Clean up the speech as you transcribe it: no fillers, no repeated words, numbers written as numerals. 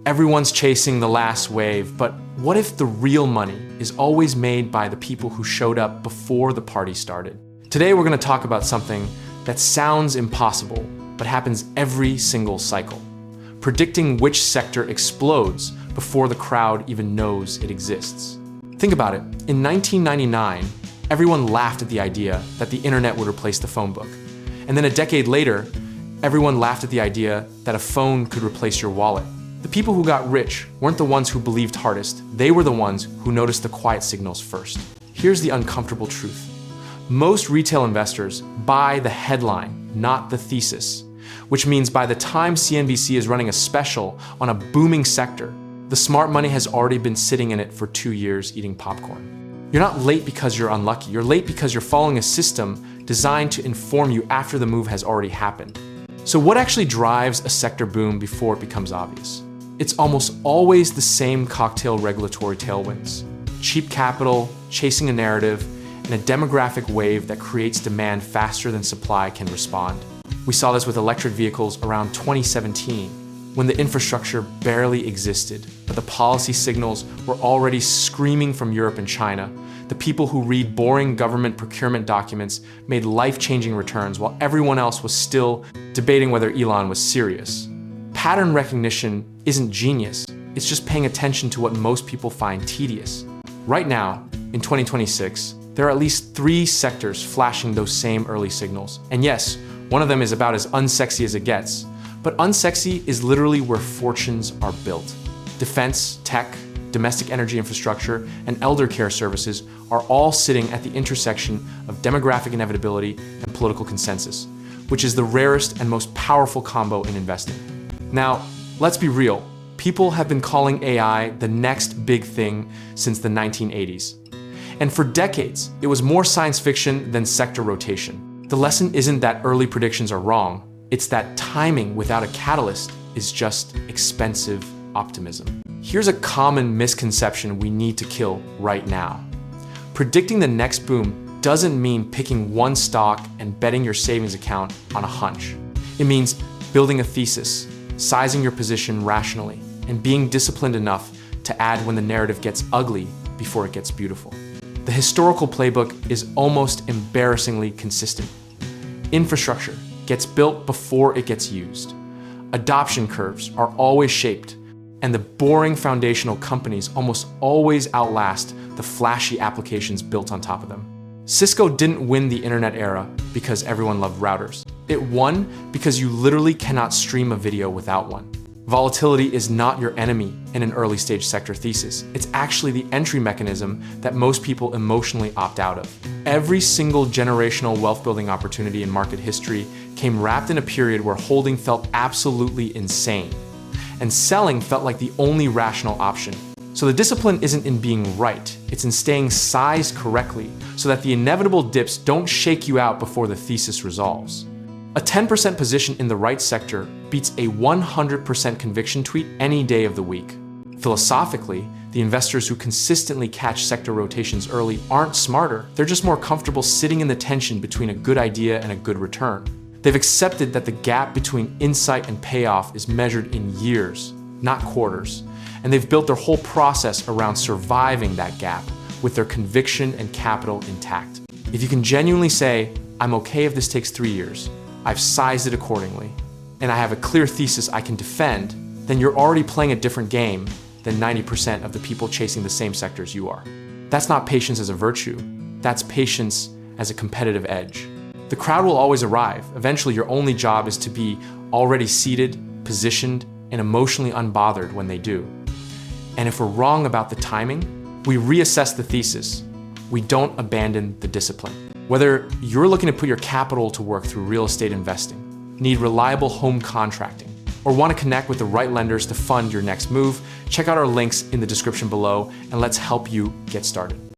Everyone's chasing the last wave, but what if the real money is always made by the people who showed up before the party started? Today we're going to talk about something that sounds impossible, but happens every single cycle. Predicting which sector explodes before the crowd even knows it exists. Think about it. In 1999, everyone laughed at the idea that the internet would replace the phone book. And then a decade later, everyone laughed at the idea that a phone could replace your wallet. The people who got rich weren't the ones who believed hardest. They were the ones who noticed the quiet signals first. Here's the uncomfortable truth. Most retail investors buy the headline, not the thesis, which means by the time CNBC is running a special on a booming sector, the smart money has already been sitting in it for 2 years eating popcorn. You're not late because you're unlucky. You're late because you're following a system designed to inform you after the move has already happened. So what actually drives a sector boom before it becomes obvious? It's almost always the same cocktail regulatory tailwinds. Cheap capital, chasing a narrative, and a demographic wave that creates demand faster than supply can respond. We saw this with electric vehicles around 2017, when the infrastructure barely existed, but the policy signals were already screaming from Europe and China. The people who read boring government procurement documents made life-changing returns while everyone else was still debating whether Elon was serious. Pattern recognition isn't genius, it's just paying attention to what most people find tedious. Right now, in 2026, there are at least 3 sectors flashing those same early signals. And yes, one of them is about as unsexy as it gets. But unsexy is literally where fortunes are built. Defense, tech, domestic energy infrastructure, and elder care services are all sitting at the intersection of demographic inevitability and political consensus, which is the rarest and most powerful combo in investing. Now, let's be real. People have been calling AI the next big thing since the 1980s. And for decades, it was more science fiction than sector rotation. The lesson isn't that early predictions are wrong. It's that timing without a catalyst is just expensive optimism. Here's a common misconception we need to kill right now. Predicting the next boom doesn't mean picking one stock and betting your savings account on a hunch. It means building a thesis, sizing your position rationally, and being disciplined enough to add when the narrative gets ugly before it gets beautiful. The historical playbook is almost embarrassingly consistent. Infrastructure gets built before it gets used. Adoption curves are always shaped, and the boring foundational companies almost always outlast the flashy applications built on top of them. Cisco didn't win the internet era because everyone loved routers. It won because you literally cannot stream a video without one. Volatility is not your enemy in an early stage sector thesis. It's actually the entry mechanism that most people emotionally opt out of. Every single generational wealth building opportunity in market history came wrapped in a period where holding felt absolutely insane, and selling felt like the only rational option. So the discipline isn't in being right, it's in staying sized correctly so that the inevitable dips don't shake you out before the thesis resolves. A 10% position in the right sector beats a 100% conviction tweet any day of the week. Philosophically, the investors who consistently catch sector rotations early aren't smarter, they're just more comfortable sitting in the tension between a good idea and a good return. They've accepted that the gap between insight and payoff is measured in years, not quarters, and they've built their whole process around surviving that gap with their conviction and capital intact. If you can genuinely say, I'm okay if this takes 3 years, I've sized it accordingly, and I have a clear thesis I can defend, then you're already playing a different game than 90% of the people chasing the same sectors you are. That's not patience as a virtue, that's patience as a competitive edge. The crowd will always arrive. Eventually, your only job is to be already seated, positioned, and emotionally unbothered when they do. And if we're wrong about the timing, we reassess the thesis. We don't abandon the discipline. Whether you're looking to put your capital to work through real estate investing, need reliable home contracting, or want to connect with the right lenders to fund your next move, check out our links in the description below and let's help you get started.